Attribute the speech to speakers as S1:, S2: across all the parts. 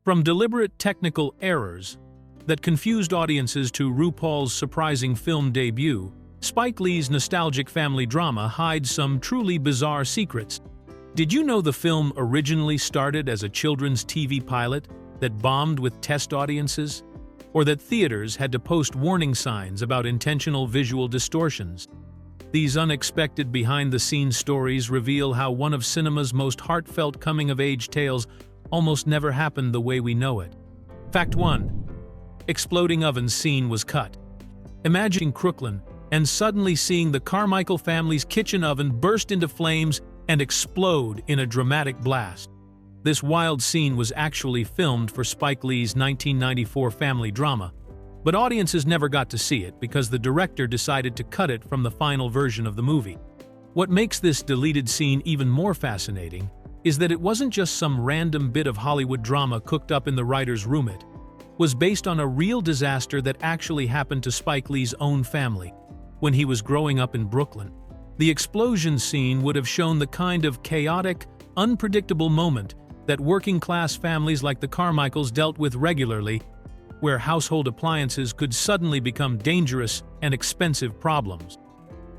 S1: From deliberate technical errors that confused audiences to RuPaul's surprising film debut, Spike Lee's nostalgic family drama hides some truly bizarre secrets. Did you know the film originally started as a children's TV pilot that bombed with test audiences? Or that theaters had to post warning signs about intentional visual distortions? These unexpected behind-the-scenes stories reveal how one of cinema's most heartfelt coming-of-age tales almost never happened the way we know it. Fact 1. Exploding oven scene was cut. Imagine Crooklyn and suddenly seeing the Carmichael family's kitchen oven burst into flames and explode in a dramatic blast. This wild scene was actually filmed for Spike Lee's 1994 family drama, but audiences never got to see it because the director decided to cut it from the final version of the movie. What makes this deleted scene even more fascinating is that it wasn't just some random bit of Hollywood drama cooked up in the writer's room. It was based on a real disaster that actually happened to Spike Lee's own family when he was growing up in Brooklyn. The explosion scene would have shown the kind of chaotic, unpredictable moment that working-class families like the Carmichaels dealt with regularly, where household appliances could suddenly become dangerous and expensive problems.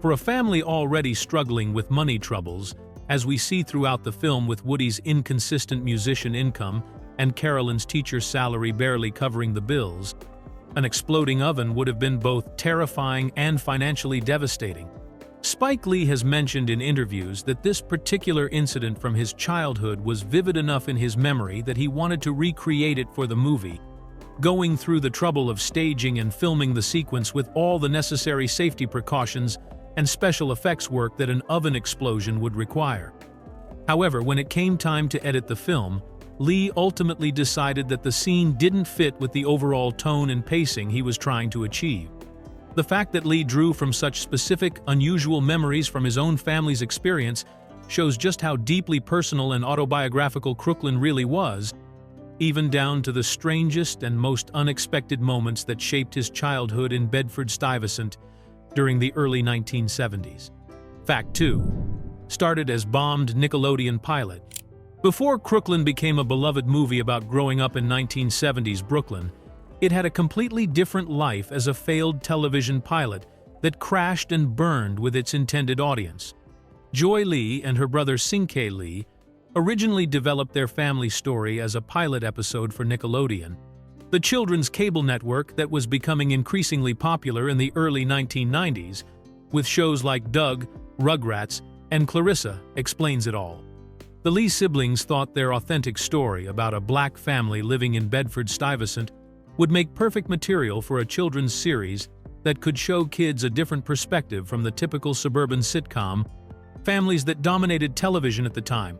S1: For a family already struggling with money troubles, as we see throughout the film with Woody's inconsistent musician income and Carolyn's teacher's salary barely covering the bills, an exploding oven would have been both terrifying and financially devastating. Spike Lee has mentioned in interviews that this particular incident from his childhood was vivid enough in his memory that he wanted to recreate it for the movie, going through the trouble of staging and filming the sequence with all the necessary safety precautions and special effects work that an oven explosion would require. However, when it came time to edit the film, Lee ultimately decided that the scene didn't fit with the overall tone and pacing he was trying to achieve. The fact that Lee drew from such specific, unusual memories from his own family's experience shows just how deeply personal and autobiographical Crooklyn really was, even down to the strangest and most unexpected moments that shaped his childhood in Bedford-Stuyvesant during the early 1970s. Fact 2. Started as bombed Nickelodeon pilot. Before Crooklyn became a beloved movie about growing up in 1970s Brooklyn, it had a completely different life as a failed television pilot that crashed and burned with its intended audience. Joy Lee and her brother Cinque Lee originally developed their family story as a pilot episode for Nickelodeon, the children's cable network that was becoming increasingly popular in the early 1990s, with shows like Doug, Rugrats, and Clarissa Explains It All. The Lee siblings thought their authentic story about a black family living in Bedford-Stuyvesant would make perfect material for a children's series that could show kids a different perspective from the typical suburban sitcom families that dominated television at the time.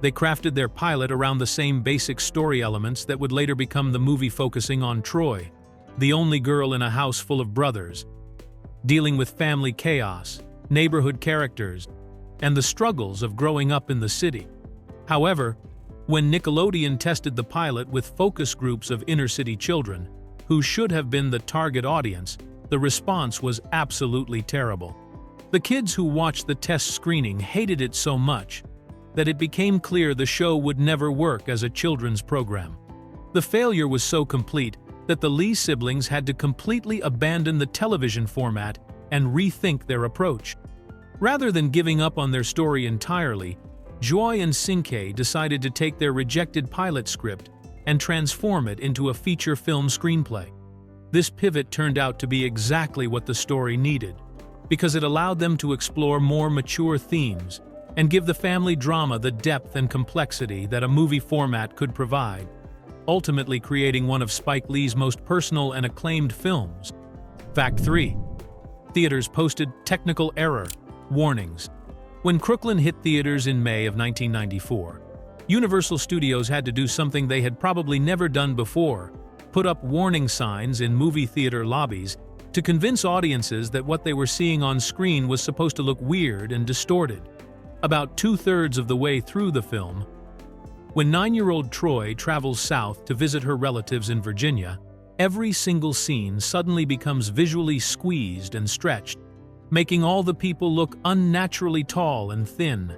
S1: They crafted their pilot around the same basic story elements that would later become the movie, focusing on Troy, the only girl in a house full of brothers, dealing with family chaos, neighborhood characters, and the struggles of growing up in the city. However, when Nickelodeon tested the pilot with focus groups of inner-city children, who should have been the target audience, the response was absolutely terrible. The kids who watched the test screening hated it so much that it became clear the show would never work as a children's program. The failure was so complete that the Lee siblings had to completely abandon the television format and rethink their approach. Rather than giving up on their story entirely, Joy and Cinque decided to take their rejected pilot script and transform it into a feature film screenplay. This pivot turned out to be exactly what the story needed, because it allowed them to explore more mature themes and give the family drama the depth and complexity that a movie format could provide, ultimately creating one of Spike Lee's most personal and acclaimed films. Fact 3. Theaters posted technical error warnings. When Crooklyn hit theaters in May of 1994, Universal Studios had to do something they had probably never done before: put up warning signs in movie theater lobbies to convince audiences that what they were seeing on screen was supposed to look weird and distorted. About 2/3 of the way through the film, when 9-year-old Troy travels south to visit her relatives in Virginia, every single scene suddenly becomes visually squeezed and stretched, making all the people look unnaturally tall and thin,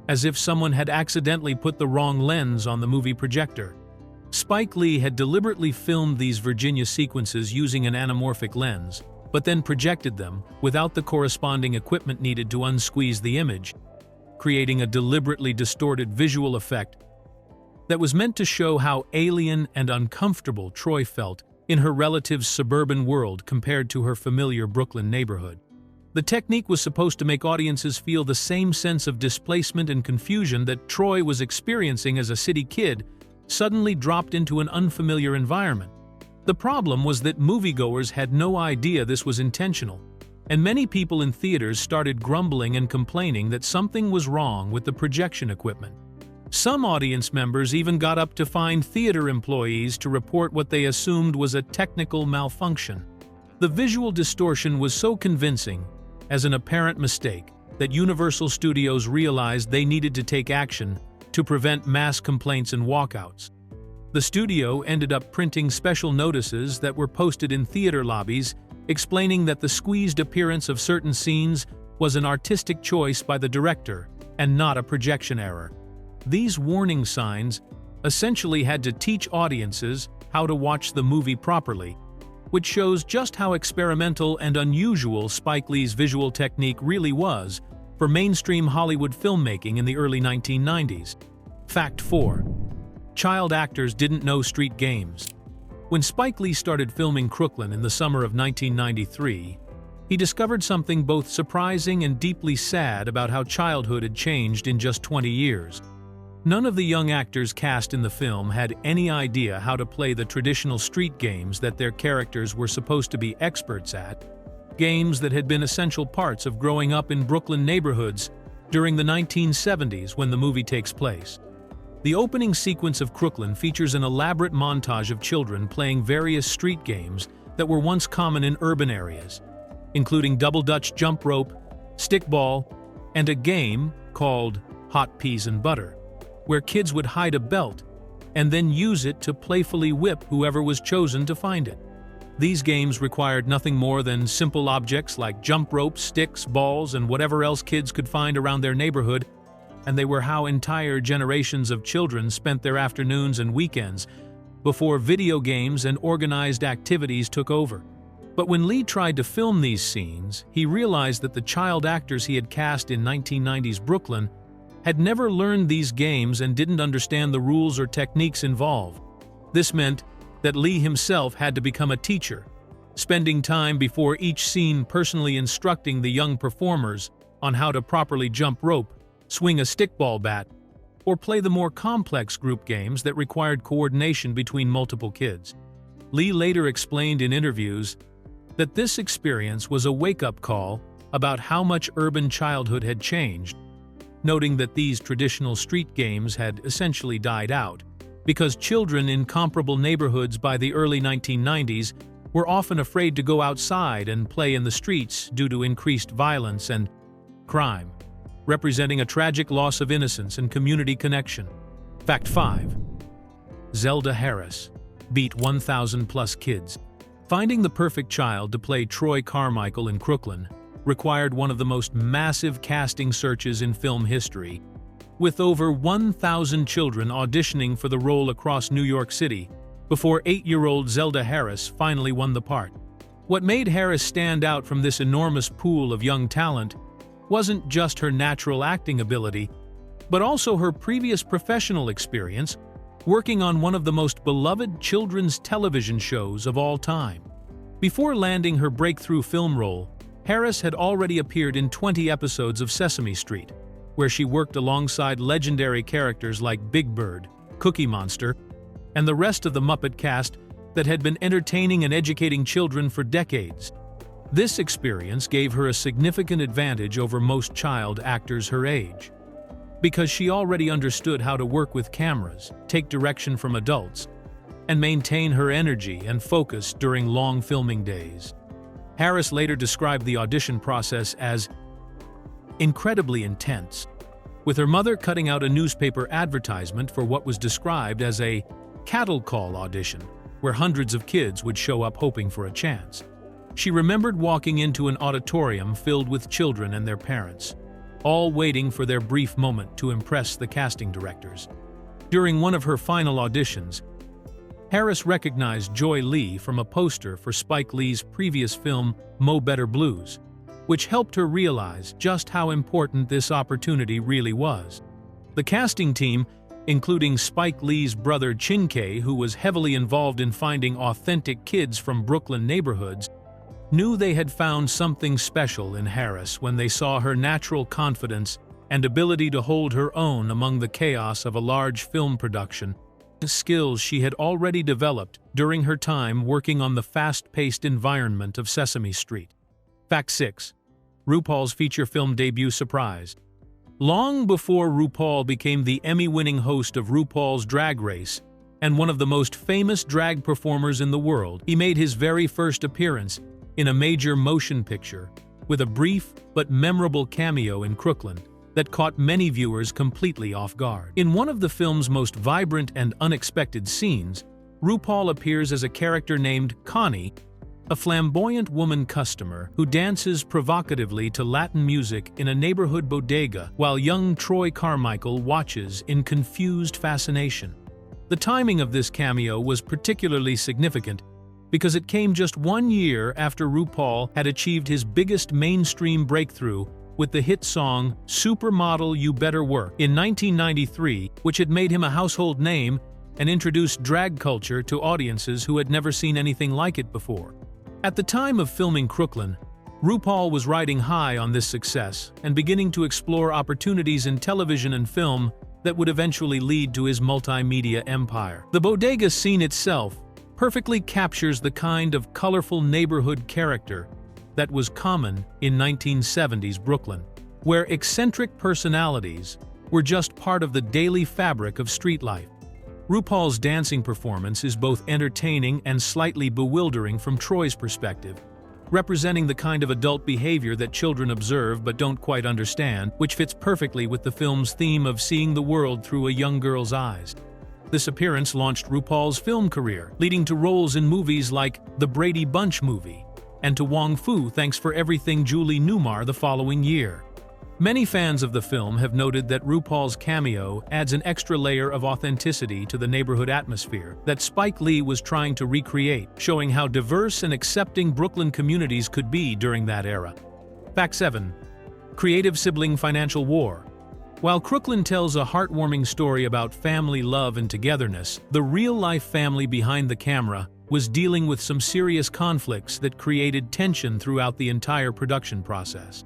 S1: as if someone had accidentally put the wrong lens on the movie projector. Spike Lee had deliberately filmed these Virginia sequences using an anamorphic lens, but then projected them without the corresponding equipment needed to unsqueeze the image, creating a deliberately distorted visual effect that was meant to show how alien and uncomfortable Troy felt in her relative's suburban world compared to her familiar Brooklyn neighborhood. The technique was supposed to make audiences feel the same sense of displacement and confusion that Troy was experiencing as a city kid, suddenly dropped into an unfamiliar environment. The problem was that moviegoers had no idea this was intentional, and many people in theaters started grumbling and complaining that something was wrong with the projection equipment. Some audience members even got up to fine theater employees to report what they assumed was a technical malfunction. The visual distortion was so convincing as an apparent mistake that Universal Studios realized they needed to take action to prevent mass complaints and walkouts. The studio ended up printing special notices that were posted in theater lobbies explaining that the squeezed appearance of certain scenes was an artistic choice by the director and not a projection error. These warning signs essentially had to teach audiences how to watch the movie properly, which shows just how experimental and unusual Spike Lee's visual technique really was for mainstream Hollywood filmmaking in the early 1990s. Fact 4. Child actors didn't know street games. When Spike Lee started filming Crooklyn in the summer of 1993, he discovered something both surprising and deeply sad about how childhood had changed in just 20 years. None of the young actors cast in the film had any idea how to play the traditional street games that their characters were supposed to be experts at, games that had been essential parts of growing up in Brooklyn neighborhoods during the 1970s when the movie takes place. The opening sequence of Crooklyn features an elaborate montage of children playing various street games that were once common in urban areas, including double dutch jump rope, stickball, and a game called Hot Peas and Butter, where kids would hide a belt and then use it to playfully whip whoever was chosen to find it. These games required nothing more than simple objects like jump ropes, sticks, balls, and whatever else kids could find around their neighborhood, and they were how entire generations of children spent their afternoons and weekends before video games and organized activities took over. But when Lee tried to film these scenes, he realized that the child actors he had cast in 1990s Brooklyn had never learned these games and didn't understand the rules or techniques involved. This meant that Lee himself had to become a teacher, spending time before each scene personally instructing the young performers on how to properly jump rope, swing a stickball bat, or play the more complex group games that required coordination between multiple kids. Lee later explained in interviews that this experience was a wake-up call about how much urban childhood had changed, noting that these traditional street games had essentially died out because children in comparable neighborhoods by the early 1990s were often afraid to go outside and play in the streets due to increased violence and crime, representing a tragic loss of innocence and community connection. Fact 5. Zelda Harris beat 1,000+ kids. Finding the perfect child to play Troy Carmichael in Crooklyn required one of the most massive casting searches in film history, with over 1,000 children auditioning for the role across New York City before 8-year-old Zelda Harris finally won the part. What made Harris stand out from this enormous pool of young talent wasn't just her natural acting ability, but also her previous professional experience working on one of the most beloved children's television shows of all time. Before landing her breakthrough film role, Harris had already appeared in 20 episodes of Sesame Street, where she worked alongside legendary characters like Big Bird, Cookie Monster, and the rest of the Muppet cast that had been entertaining and educating children for decades. This experience gave her a significant advantage over most child actors her age, because she already understood how to work with cameras, take direction from adults, and maintain her energy and focus during long filming days. Harris later described the audition process as incredibly intense, with her mother cutting out a newspaper advertisement for what was described as a cattle call audition, where hundreds of kids would show up hoping for a chance. She remembered walking into an auditorium filled with children and their parents, all waiting for their brief moment to impress the casting directors. During one of her final auditions, Harris recognized Joy Lee from a poster for Spike Lee's previous film, Mo Better Blues, which helped her realize just how important this opportunity really was. The casting team, including Spike Lee's brother Chin-Kei, who was heavily involved in finding authentic kids from Brooklyn neighborhoods, knew they had found something special in Harris when they saw her natural confidence and ability to hold her own among the chaos of a large film production, skills she had already developed during her time working on the fast-paced environment of Sesame Street. Fact 6. RuPaul's feature film debut surprise. Long before RuPaul became the Emmy-winning host of RuPaul's Drag Race and one of the most famous drag performers in the world, he made his very first appearance in a major motion picture with a brief but memorable cameo in Crooklyn that caught many viewers completely off guard. In one of the film's most vibrant and unexpected scenes, RuPaul appears as a character named Connie, a flamboyant woman customer who dances provocatively to Latin music in a neighborhood bodega while young Troy Carmichael watches in confused fascination. The timing of this cameo was particularly significant because it came just 1 year after RuPaul had achieved his biggest mainstream breakthrough with the hit song Supermodel You Better Work in 1993, which had made him a household name and introduced drag culture to audiences who had never seen anything like it before. At the time of filming Crooklyn, RuPaul was riding high on this success and beginning to explore opportunities in television and film that would eventually lead to his multimedia empire. The bodega scene itself perfectly captures the kind of colorful neighborhood character that was common in 1970s Brooklyn, where eccentric personalities were just part of the daily fabric of street life. RuPaul's dancing performance is both entertaining and slightly bewildering from Troy's perspective, representing the kind of adult behavior that children observe but don't quite understand, which fits perfectly with the film's theme of seeing the world through a young girl's eyes. This appearance launched RuPaul's film career, leading to roles in movies like The Brady Bunch Movie and to Wong Fu Thanks for Everything Julie Newmar the following year. Many fans of the film have noted that RuPaul's cameo adds an extra layer of authenticity to the neighborhood atmosphere that Spike Lee was trying to recreate, showing how diverse and accepting Brooklyn communities could be during that era. Fact 7. Creative sibling financial war. While Crooklyn tells a heartwarming story about family love and togetherness, the real-life family behind the camera was dealing with some serious conflicts that created tension throughout the entire production process.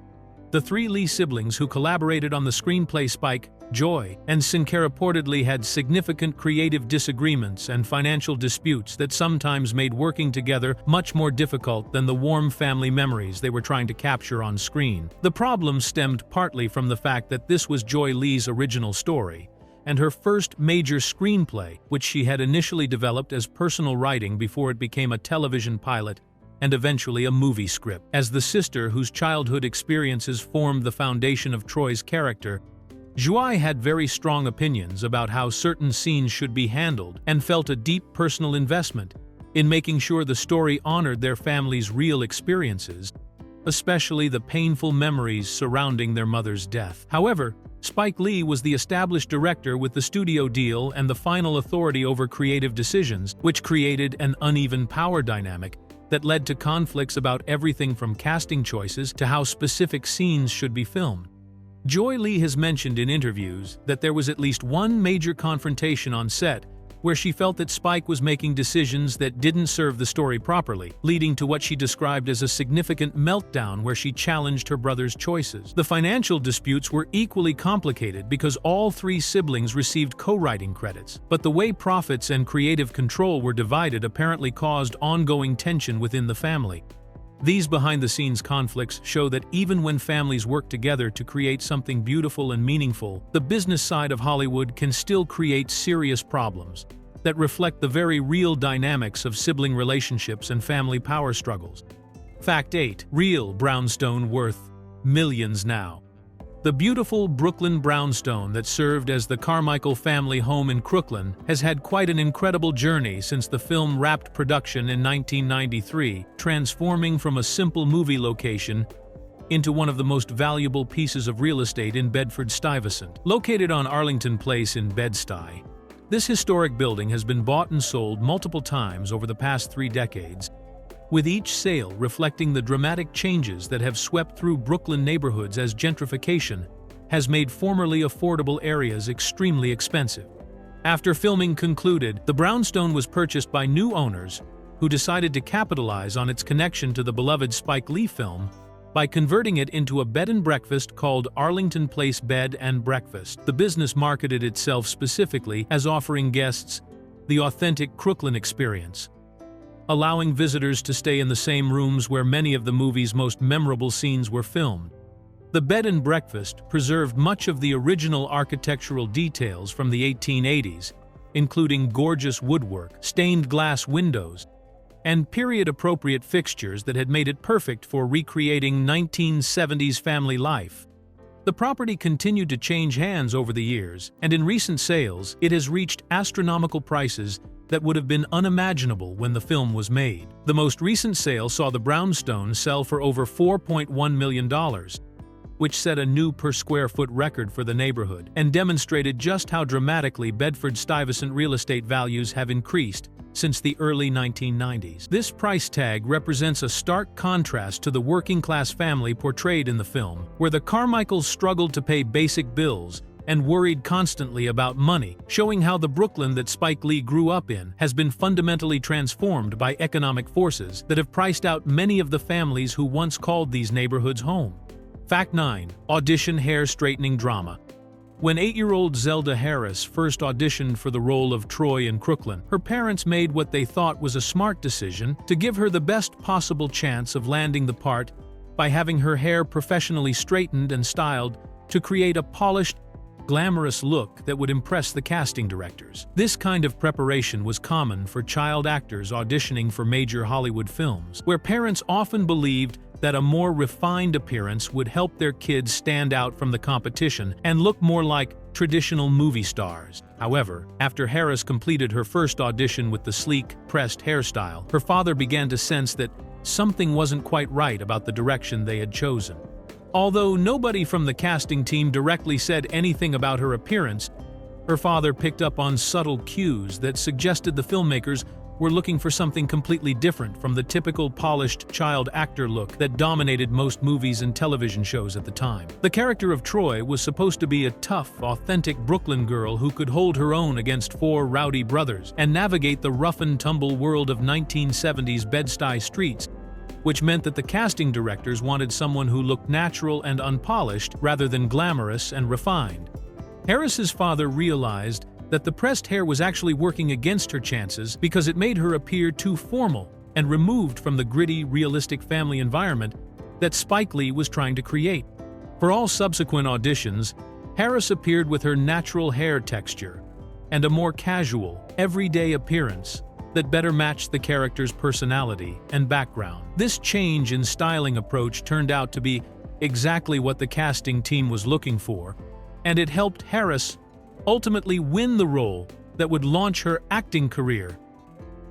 S1: The three Lee siblings who collaborated on the screenplay, Spike, Joy, and Sinclair, reportedly had significant creative disagreements and financial disputes that sometimes made working together much more difficult than the warm family memories they were trying to capture on screen. The problem stemmed partly from the fact that this was Joy Lee's original story, and her first major screenplay, which she had initially developed as personal writing before it became a television pilot and eventually a movie script. As the sister whose childhood experiences formed the foundation of Troy's character, Joy had very strong opinions about how certain scenes should be handled and felt a deep personal investment in making sure the story honored their family's real experiences, especially the painful memories surrounding their mother's death. However, Spike Lee was the established director with the studio deal and the final authority over creative decisions, which created an uneven power dynamic that led to conflicts about everything from casting choices to how specific scenes should be filmed. Joy Lee has mentioned in interviews that there was at least one major confrontation on set where she felt that Spike was making decisions that didn't serve the story properly, leading to what she described as a significant meltdown where she challenged her brother's choices. The financial disputes were equally complicated because all three siblings received co-writing credits, but the way profits and creative control were divided apparently caused ongoing tension within the family. These behind-the-scenes conflicts show that even when families work together to create something beautiful and meaningful, the business side of Hollywood can still create serious problems that reflect the very real dynamics of sibling relationships and family power struggles. Fact 8. Real brownstone worth millions now. The beautiful Brooklyn brownstone that served as the Carmichael family home in Crooklyn has had quite an incredible journey since the film wrapped production in 1993, transforming from a simple movie location into one of the most valuable pieces of real estate in Bedford-Stuyvesant. Located on Arlington Place in Bed-Stuy, This historic building has been bought and sold multiple times over the past 3 decades, with each sale reflecting the dramatic changes that have swept through Brooklyn neighborhoods as gentrification has made formerly affordable areas extremely expensive. After filming concluded, the brownstone was purchased by new owners who decided to capitalize on its connection to the beloved Spike Lee film by converting it into a bed and breakfast called Arlington Place Bed and Breakfast. The business marketed itself specifically as offering guests the authentic Crooklyn experience, allowing visitors to stay in the same rooms where many of the movie's most memorable scenes were filmed. The bed and breakfast preserved much of the original architectural details from the 1880s, including gorgeous woodwork, stained glass windows, and period-appropriate fixtures that had made it perfect for recreating 1970s family life. The property continued to change hands over the years, and in recent sales, it has reached astronomical prices that would have been unimaginable when the film was made. The most recent sale saw the brownstone sell for over $4.1 million, which set a new per-square-foot record for the neighborhood and demonstrated just how dramatically Bedford-Stuyvesant real estate values have increased since the early 1990s. This price tag represents a stark contrast to the working-class family portrayed in the film, where the Carmichaels struggled to pay basic bills and worried constantly about money, showing how the Brooklyn that Spike Lee grew up in has been fundamentally transformed by economic forces that have priced out many of the families who once called these neighborhoods home. Fact 9. Audition hair straightening drama. When 8-year-old Zelda Harris first auditioned for the role of Troy in Crooklyn, her parents made what they thought was a smart decision to give her the best possible chance of landing the part by having her hair professionally straightened and styled to create a polished, glamorous look that would impress the casting directors. This kind of preparation was common for child actors auditioning for major Hollywood films, where parents often believed that a more refined appearance would help their kids stand out from the competition and look more like traditional movie stars. However, after Harris completed her first audition with the sleek, pressed hairstyle, her father began to sense that something wasn't quite right about the direction they had chosen. Although nobody from the casting team directly said anything about her appearance, her father picked up on subtle cues that suggested the filmmakers were looking for something completely different from the typical polished child actor look that dominated most movies and television shows at the time. The character of Troy was supposed to be a tough, authentic Brooklyn girl who could hold her own against 4 rowdy brothers and navigate the rough-and-tumble world of 1970s Bed-Stuy streets, which meant that the casting directors wanted someone who looked natural and unpolished rather than glamorous and refined. Harris's father realized that the pressed hair was actually working against her chances because it made her appear too formal and removed from the gritty, realistic family environment that Spike Lee was trying to create. For all subsequent auditions, Harris appeared with her natural hair texture and a more casual, everyday appearance that better matched the character's personality and background. This change in styling approach turned out to be exactly what the casting team was looking for, and it helped Harris ultimately win the role that would launch her acting career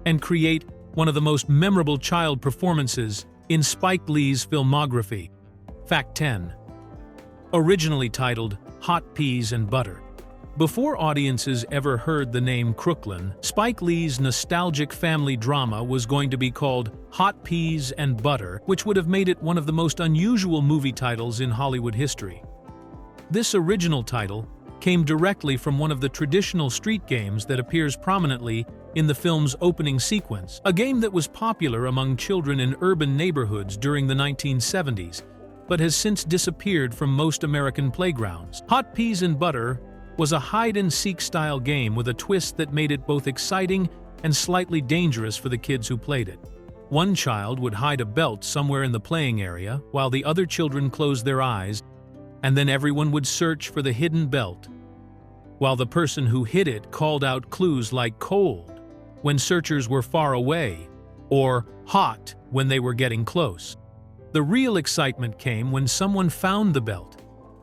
S1: and create one of the most memorable child performances in Spike Lee's filmography. Fact 10. Originally titled Hot Peas and Butter. Before audiences ever heard the name Crooklyn, Spike Lee's nostalgic family drama was going to be called Hot Peas and Butter, which would have made it one of the most unusual movie titles in Hollywood history. This original title came directly from one of the traditional street games that appears prominently in the film's opening sequence, a game that was popular among children in urban neighborhoods during the 1970s, but has since disappeared from most American playgrounds. Hot Peas and Butter was a hide-and-seek style game with a twist that made it both exciting and slightly dangerous for the kids who played it. One child would hide a belt somewhere in the playing area, while the other children closed their eyes, and then everyone would search for the hidden belt, while the person who hid it called out clues like cold when searchers were far away, or hot when they were getting close. The real excitement came when someone found the belt,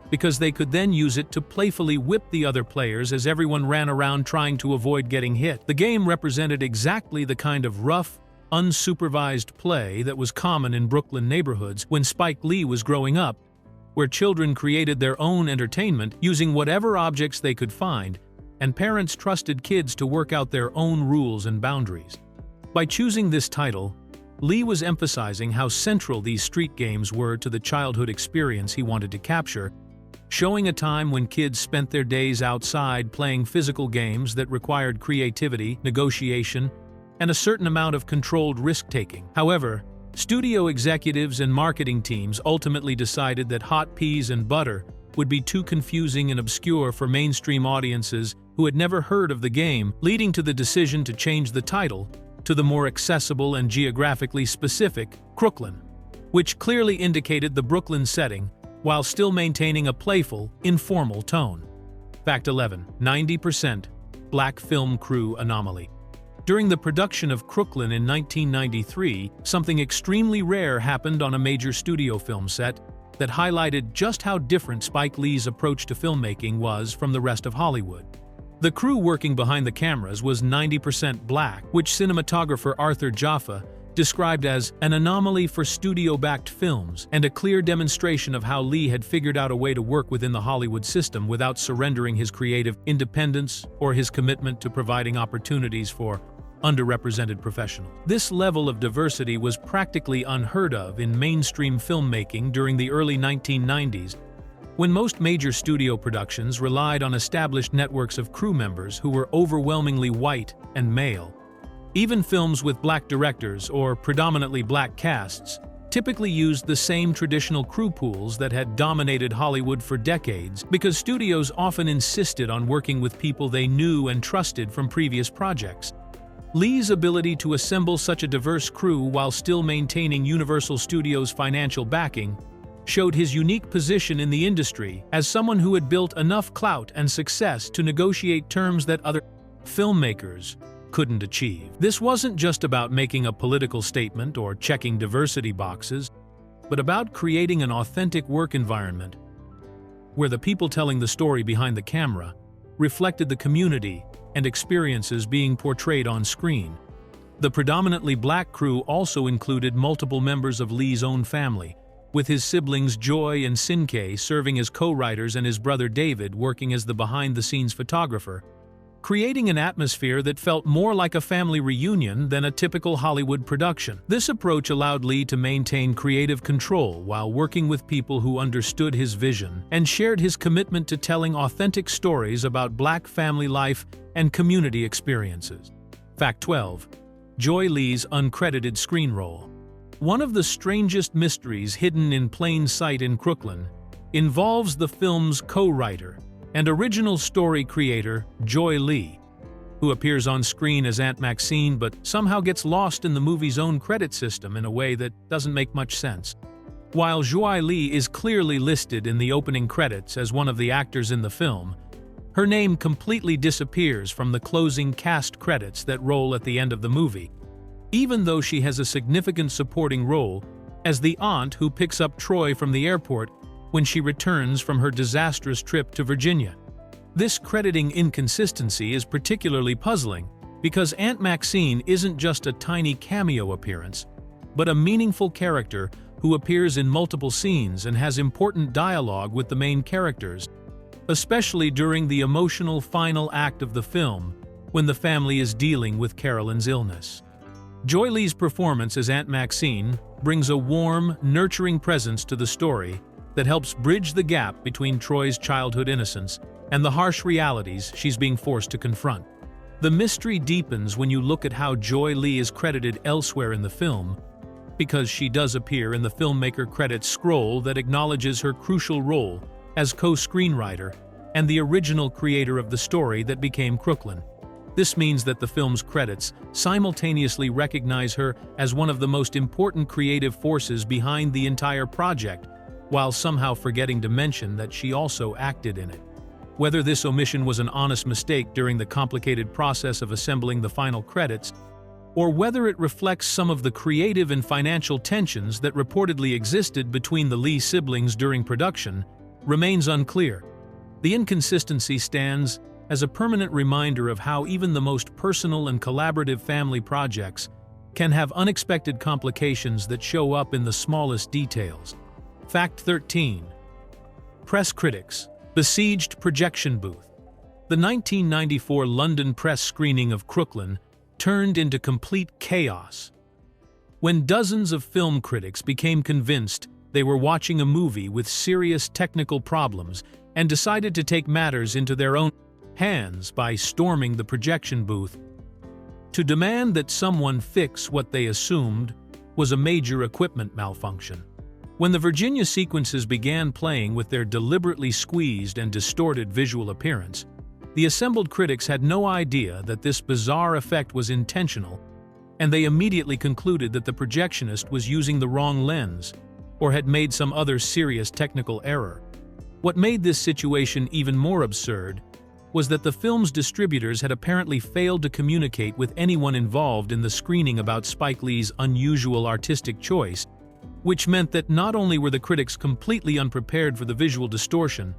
S1: because they could then use it to playfully whip the other players as everyone ran around trying to avoid getting hit. The game represented exactly the kind of rough, unsupervised play that was common in Brooklyn neighborhoods when Spike Lee was growing up, where children created their own entertainment using whatever objects they could find, and parents trusted kids to work out their own rules and boundaries. By choosing this title, Lee was emphasizing how central these street games were to the childhood experience he wanted to capture, showing a time when kids spent their days outside playing physical games that required creativity, negotiation, and a certain amount of controlled risk-taking. However, studio executives and marketing teams ultimately decided that Hot Peas and Butter would be too confusing and obscure for mainstream audiences who had never heard of the game, leading to the decision to change the title to the more accessible and geographically specific Crooklyn, which clearly indicated the Brooklyn setting while still maintaining a playful, informal tone. Fact 11. 90% Black film crew anomaly. During the production of Crooklyn in 1993, something extremely rare happened on a major studio film set that highlighted just how different Spike Lee's approach to filmmaking was from the rest of Hollywood. The crew working behind the cameras was 90% black, which cinematographer Arthur Jaffa described as an anomaly for studio-backed films and a clear demonstration of how Lee had figured out a way to work within the Hollywood system without surrendering his creative independence or his commitment to providing opportunities for underrepresented professionals. This level of diversity was practically unheard of in mainstream filmmaking during the early 1990s, when most major studio productions relied on established networks of crew members who were overwhelmingly white and male. Even films with black directors or predominantly black casts typically used the same traditional crew pools that had dominated Hollywood for decades because studios often insisted on working with people they knew and trusted from previous projects. Lee's ability to assemble such a diverse crew while still maintaining Universal Studios' financial backing showed his unique position in the industry as someone who had built enough clout and success to negotiate terms that other filmmakers couldn't achieve. This wasn't just about making a political statement or checking diversity boxes, but about creating an authentic work environment where the people telling the story behind the camera reflected the community and experiences being portrayed on screen. The predominantly black crew also included multiple members of Lee's own family, with his siblings Joy and Sinkay serving as co-writers and his brother David working as the behind-the-scenes photographer, creating an atmosphere that felt more like a family reunion than a typical Hollywood production. This approach allowed Lee to maintain creative control while working with people who understood his vision and shared his commitment to telling authentic stories about black family life and community experiences. Fact 12. Joy Lee's uncredited screen role. One of the strangest mysteries hidden in plain sight in Crooklyn involves the film's co-writer and original story creator, Joy Lee, who appears on screen as Aunt Maxine but somehow gets lost in the movie's own credit system in a way that doesn't make much sense. While Joy Lee is clearly listed in the opening credits as one of the actors in the film, her name completely disappears from the closing cast credits that roll at the end of the movie, even though she has a significant supporting role as the aunt who picks up Troy from the airport when she returns from her disastrous trip to Virginia. This crediting inconsistency is particularly puzzling because Aunt Maxine isn't just a tiny cameo appearance, but a meaningful character who appears in multiple scenes and has important dialogue with the main characters, especially during the emotional final act of the film when the family is dealing with Carolyn's illness. Joy Lee's performance as Aunt Maxine brings a warm, nurturing presence to the story that helps bridge the gap between Troy's childhood innocence and the harsh realities she's being forced to confront. The mystery deepens when you look at how Joy Lee is credited elsewhere in the film, because she does appear in the filmmaker credits scroll that acknowledges her crucial role as co-screenwriter and the original creator of the story that became Crooklyn. This means that the film's credits simultaneously recognize her as one of the most important creative forces behind the entire project, while somehow forgetting to mention that she also acted in it. Whether this omission was an honest mistake during the complicated process of assembling the final credits, or whether it reflects some of the creative and financial tensions that reportedly existed between the Lee siblings during production, remains unclear. The inconsistency stands as a permanent reminder of how even the most personal and collaborative family projects can have unexpected complications that show up in the smallest details. Fact 13. Press critics besieged projection booth. The 1994 London press screening of Crooklyn turned into complete chaos. When dozens of film critics became convinced they were watching a movie with serious technical problems and decided to take matters into their own hands by storming the projection booth to demand that someone fix what they assumed was a major equipment malfunction. When the Virginia sequences began playing with their deliberately squeezed and distorted visual appearance, the assembled critics had no idea that this bizarre effect was intentional, and they immediately concluded that the projectionist was using the wrong lens or had made some other serious technical error. What made this situation even more absurd was that the film's distributors had apparently failed to communicate with anyone involved in the screening about Spike Lee's unusual artistic choice, which meant that not only were the critics completely unprepared for the visual distortion,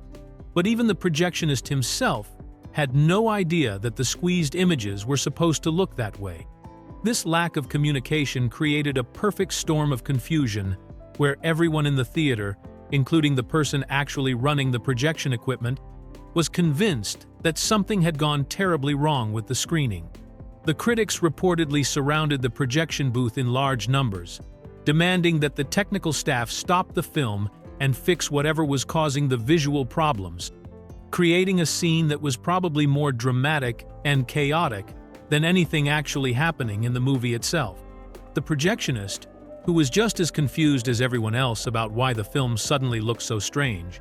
S1: but even the projectionist himself had no idea that the squeezed images were supposed to look that way. This lack of communication created a perfect storm of confusion where everyone in the theater, including the person actually running the projection equipment, was convinced that something had gone terribly wrong with the screening. The critics reportedly surrounded the projection booth in large numbers, demanding that the technical staff stop the film and fix whatever was causing the visual problems, creating a scene that was probably more dramatic and chaotic than anything actually happening in the movie itself. The projectionist, who was just as confused as everyone else about why the film suddenly looked so strange,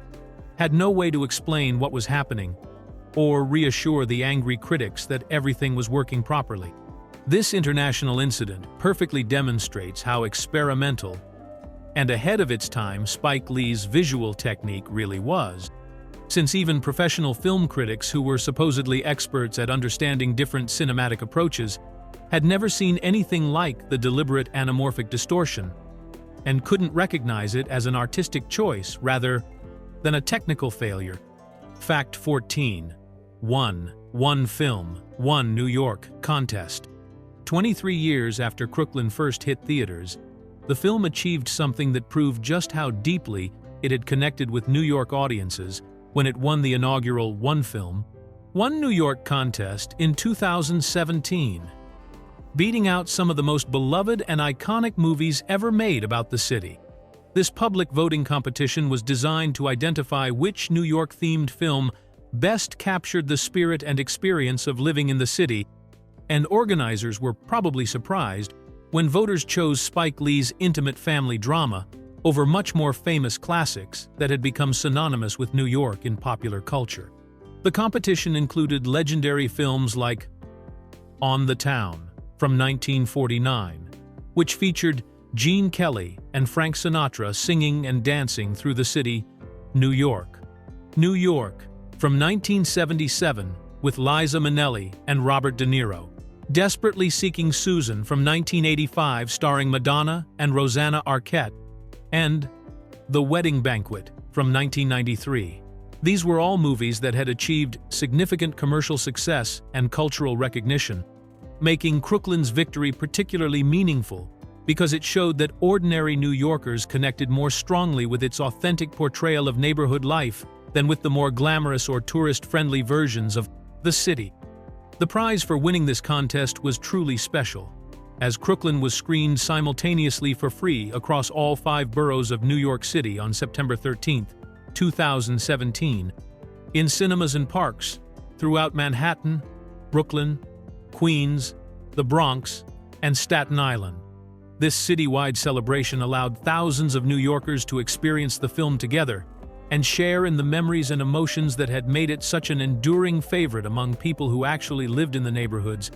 S1: had no way to explain what was happening or reassure the angry critics that everything was working properly. This international incident perfectly demonstrates how experimental and ahead of its time Spike Lee's visual technique really was, since even professional film critics who were supposedly experts at understanding different cinematic approaches had never seen anything like the deliberate anamorphic distortion and couldn't recognize it as an artistic choice rather than a technical failure. Fact 14. One film, one New York contest. 23 years after Crooklyn first hit theaters, the film achieved something that proved just how deeply it had connected with New York audiences when it won the inaugural One Film, One New York contest in 2017, beating out some of the most beloved and iconic movies ever made about the city. This public voting competition was designed to identify which New York-themed film best captured the spirit and experience of living in the city, and organizers were probably surprised when voters chose Spike Lee's intimate family drama over much more famous classics that had become synonymous with New York in popular culture. The competition included legendary films like On the Town from 1949, which featured Gene Kelly and Frank Sinatra singing and dancing through the city, New York. New York from 1977 with Liza Minnelli and Robert De Niro. Desperately Seeking Susan from 1985 starring Madonna and Rosanna Arquette, and The Wedding Banquet from 1993. These were all movies that had achieved significant commercial success and cultural recognition, making Crooklyn's victory particularly meaningful because it showed that ordinary New Yorkers connected more strongly with its authentic portrayal of neighborhood life than with the more glamorous or tourist-friendly versions of the city. The prize for winning this contest was truly special, as Crooklyn was screened simultaneously for free across all 5 boroughs of New York City on September 13, 2017, in cinemas and parks throughout Manhattan, Brooklyn, Queens, the Bronx, and Staten Island. This citywide celebration allowed thousands of New Yorkers to experience the film together and share in the memories and emotions that had made it such an enduring favorite among people who actually lived in the neighborhoods,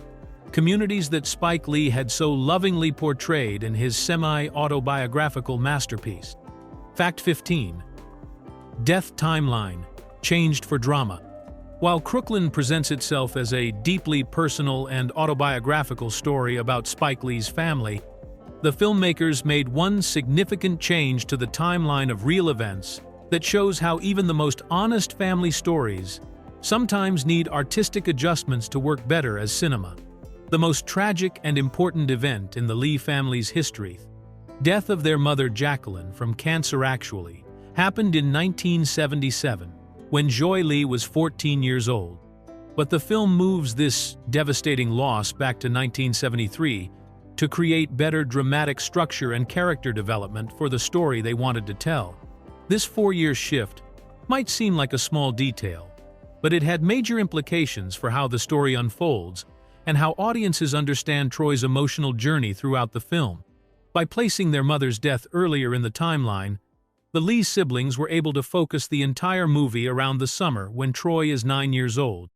S1: communities that Spike Lee had so lovingly portrayed in his semi-autobiographical masterpiece. Fact 15. Death timeline changed for drama. While Crooklyn presents itself as a deeply personal and autobiographical story about Spike Lee's family, the filmmakers made one significant change to the timeline of real events that shows how even the most honest family stories sometimes need artistic adjustments to work better as cinema. The most tragic and important event in the Lee family's history, death of their mother Jacqueline from cancer actually, happened in 1977, when Joy Lee was 14 years old. But the film moves this devastating loss back to 1973 to create better dramatic structure and character development for the story they wanted to tell. This 4-year shift might seem like a small detail, but it had major implications for how the story unfolds and how audiences understand Troy's emotional journey throughout the film. By placing their mother's death earlier in the timeline, the Lee siblings were able to focus the entire movie around the summer when Troy is 9 years old,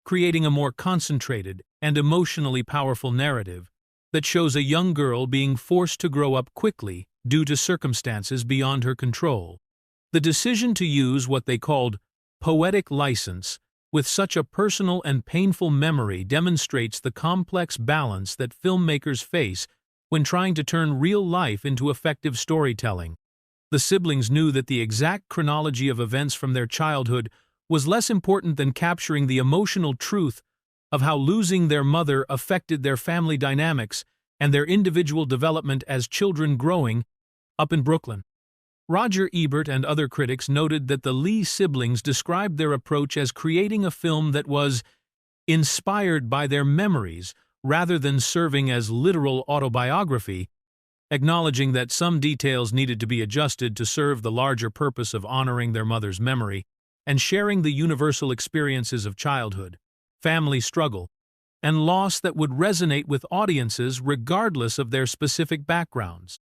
S1: creating a more concentrated and emotionally powerful narrative that shows a young girl being forced to grow up quickly due to circumstances beyond her control. The decision to use what they called poetic license with such a personal and painful memory demonstrates the complex balance that filmmakers face when trying to turn real life into effective storytelling. The siblings knew that the exact chronology of events from their childhood was less important than capturing the emotional truth of how losing their mother affected their family dynamics and their individual development as children growing up in Brooklyn. Roger Ebert and other critics noted that the Lee siblings described their approach as creating a film that was inspired by their memories rather than serving as literal autobiography, acknowledging that some details needed to be adjusted to serve the larger purpose of honoring their mother's memory and sharing the universal experiences of childhood, family struggle, and loss that would resonate with audiences regardless of their specific backgrounds.